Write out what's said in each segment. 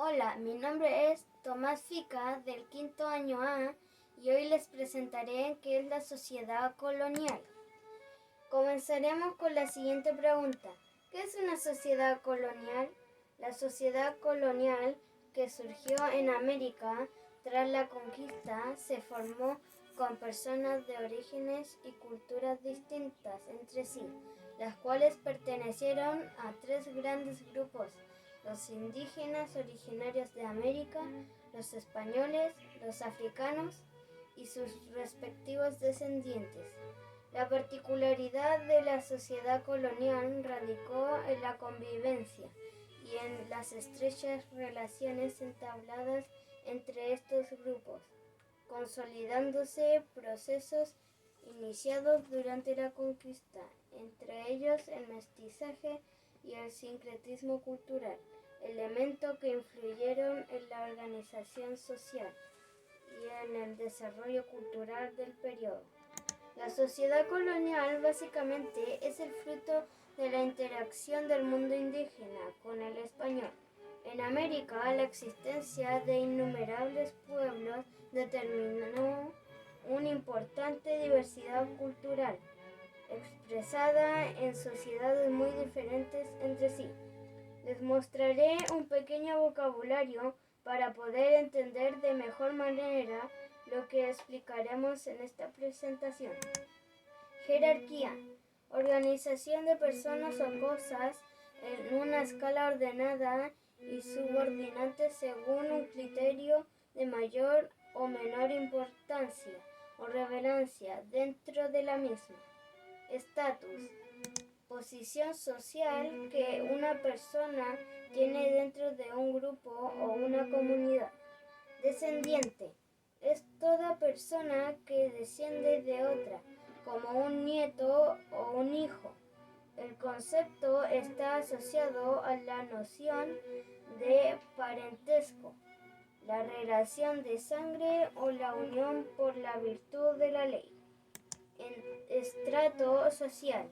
Hola, mi nombre es Tomás Fica del quinto año A y hoy les presentaré qué es la sociedad colonial. Comenzaremos con la siguiente pregunta. ¿Qué es una sociedad colonial? La sociedad colonial que surgió en América tras la conquista se formó con personas de orígenes y culturas distintas entre sí, las cuales pertenecieron a tres grandes grupos: los indígenas originarios de América, los españoles, los africanos y sus respectivos descendientes. La particularidad de la sociedad colonial radicó en la convivencia y en las estrechas relaciones entabladas entre estos grupos, consolidándose procesos iniciados durante la conquista, entre ellos el mestizaje y el sincretismo cultural, elementos que influyeron en la organización social y en el desarrollo cultural del periodo. La sociedad colonial básicamente es el fruto de la interacción del mundo indígena con el español. En América, la existencia de innumerables pueblos determinó una importante diversidad cultural, expresada en sociedades muy diferentes entre sí. Les mostraré un pequeño vocabulario para poder entender de mejor manera lo que explicaremos en esta presentación. Jerarquía: organización de personas o cosas en una escala ordenada y subordinante según un criterio de mayor o menor importancia o relevancia dentro de la misma. Estatus: posición social que una persona tiene dentro de un grupo o una comunidad. Descendiente: es toda persona que desciende de otra, como un nieto o un hijo. El concepto está asociado a la noción de parentesco, la relación de sangre o la unión por la virtud de la ley. Estrato social: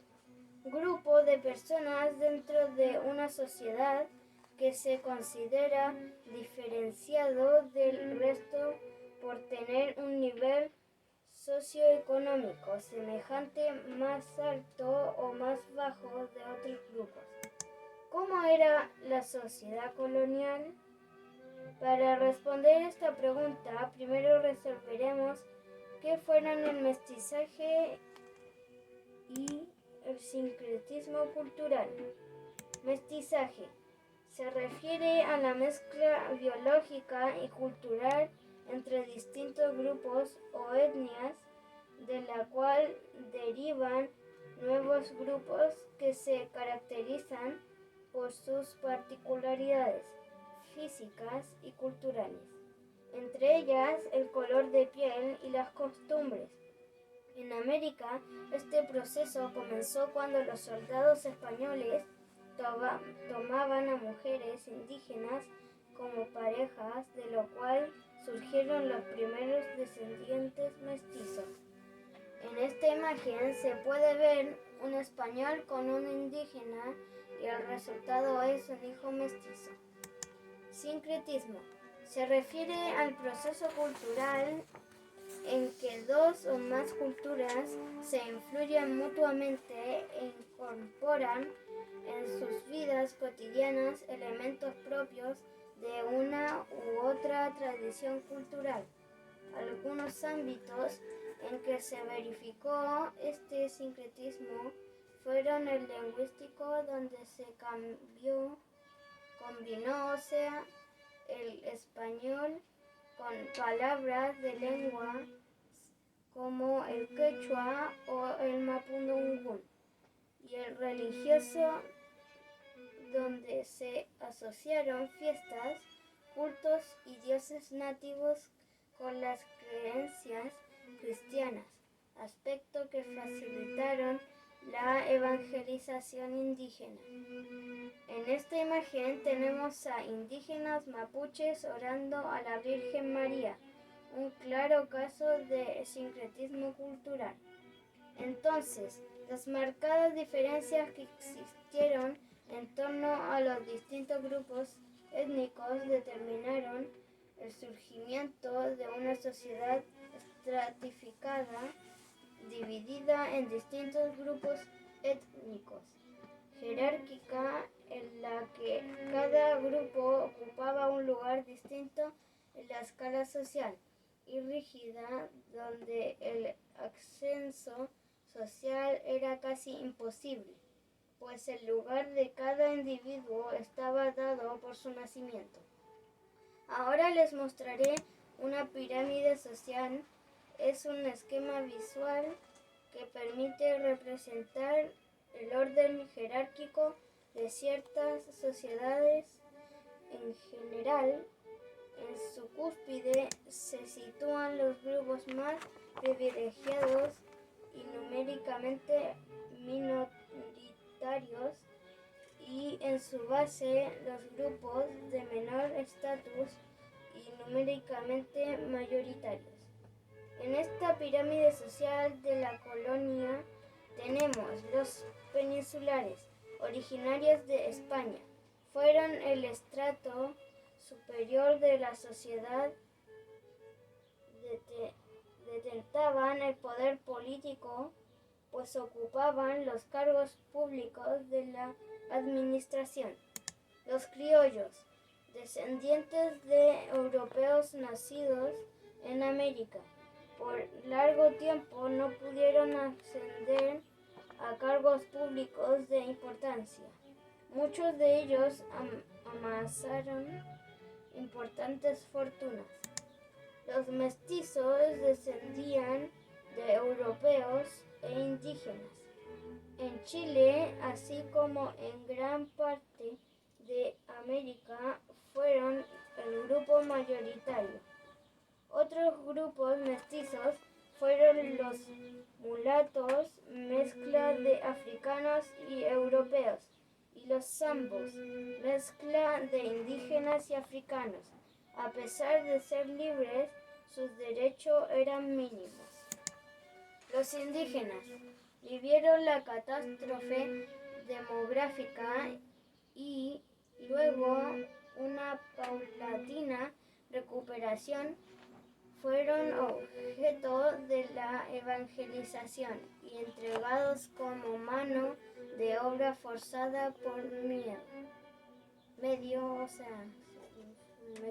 grupo de personas dentro de una sociedad que se considera diferenciado del resto por tener un nivel socioeconómico semejante, más alto o más bajo de otros grupos. ¿Cómo era la sociedad colonial? Para responder esta pregunta, primero resolveremos qué fueron el mestizaje y el sincretismo cultural. Mestizaje: se refiere a la mezcla biológica y cultural entre distintos grupos o etnias, de la cual derivan nuevos grupos que se caracterizan por sus particularidades físicas y culturales, entre ellas el color de piel y las costumbres. En América, este proceso comenzó cuando los soldados españoles tomaban a mujeres indígenas como parejas, de lo cual surgieron los primeros descendientes mestizos. En esta imagen se puede ver un español con un indígena y el resultado es un hijo mestizo. Sincretismo: se refiere al proceso cultural en que dos o más culturas se influyen mutuamente e incorporan en sus vidas cotidianas elementos propios de una u otra tradición cultural. Algunos ámbitos en que se verificó este sincretismo fueron el lingüístico, donde se combinó, el español con palabras de lengua como el quechua o el mapudungún, y el religioso, donde se asociaron fiestas, cultos y dioses nativos con las creencias cristianas, aspectos que facilitaron la evangelización indígena. En esta imagen tenemos a indígenas mapuches orando a la Virgen María, un claro caso de sincretismo cultural. Entonces, las marcadas diferencias que existieron en torno a los distintos grupos étnicos determinaron el surgimiento de una sociedad estratificada, dividida en distintos grupos étnicos, jerárquica en la que cada grupo ocupaba un lugar distinto en la escala social, y rígida donde el ascenso social era casi imposible, pues el lugar de cada individuo estaba dado por su nacimiento. Ahora les mostraré una pirámide social. Es un esquema visual que permite representar el orden jerárquico de ciertas sociedades. En general, en su cúspide se sitúan los grupos más privilegiados y numéricamente minoritarios, y en su base los grupos de menor estatus y numéricamente mayoritarios. En esta pirámide social de la colonia tenemos los peninsulares, originarios de España. Fueron el estrato superior de la sociedad, detentaban el poder político, pues ocupaban los cargos públicos de la administración. Los criollos, descendientes de europeos nacidos en América, por largo tiempo no pudieron ascender a cargos públicos de importancia. Muchos de ellos amasaron importantes fortunas. Los mestizos descendían de europeos e indígenas. En Chile, así como en gran parte de América, fueron el grupo mayoritario. Otros grupos mestizos fueron los mulatos, mezcla de africanos y europeos, y los zambos, mezcla de indígenas y africanos. A pesar de ser libres, sus derechos eran mínimos. Los indígenas vivieron la catástrofe demográfica y luego una paulatina recuperación. Fueron objeto de la evangelización y entregados como mano de obra forzada por me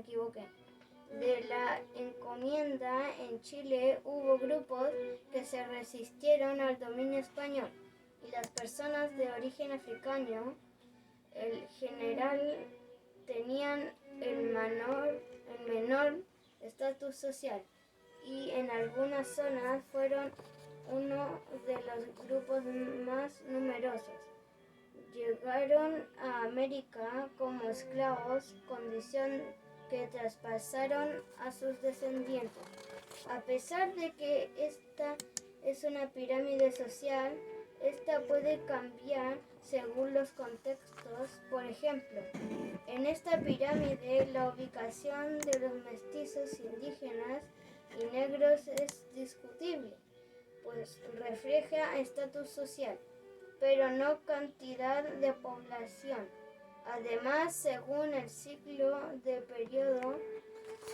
equivoqué. De la encomienda en Chile hubo grupos que se resistieron al dominio español, y las personas de origen africano, en general, tenían el menor estatus social, y en algunas zonas fueron uno de los grupos más numerosos. Llegaron a América como esclavos, condición que traspasaron a sus descendientes. A pesar de que esta es una pirámide social, esta puede cambiar según los contextos. Por ejemplo, en esta pirámide la ubicación de los mestizos, indígenas y negros es discutible, pues refleja estatus social, pero no cantidad de población. Además, según el ciclo de periodo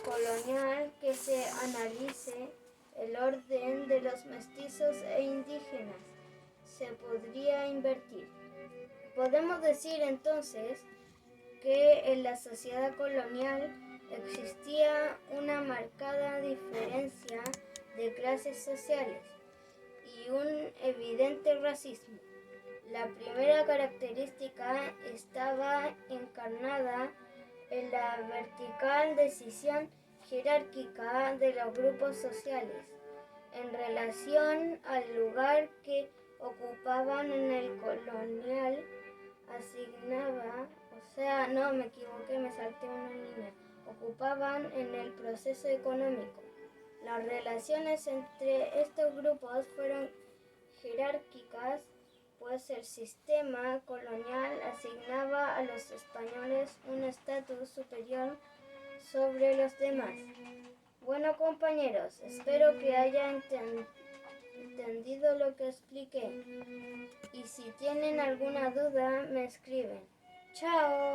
colonial que se analice, el orden de los mestizos e indígenas se podría invertir. Podemos decir entonces que en la sociedad colonial existía una marcada diferencia de clases sociales y un evidente racismo. La primera característica estaba encarnada en la vertical decisión jerárquica de los grupos sociales en relación al lugar que ocupaban en el colonial. Me salté una línea. Ocupaban en el proceso económico. Las relaciones entre estos grupos fueron jerárquicas, pues el sistema colonial asignaba a los españoles un estatus superior sobre los demás. Bueno, compañeros, espero que hayan entendido lo que expliqué, y si tienen alguna duda me escriben. ¡Chao!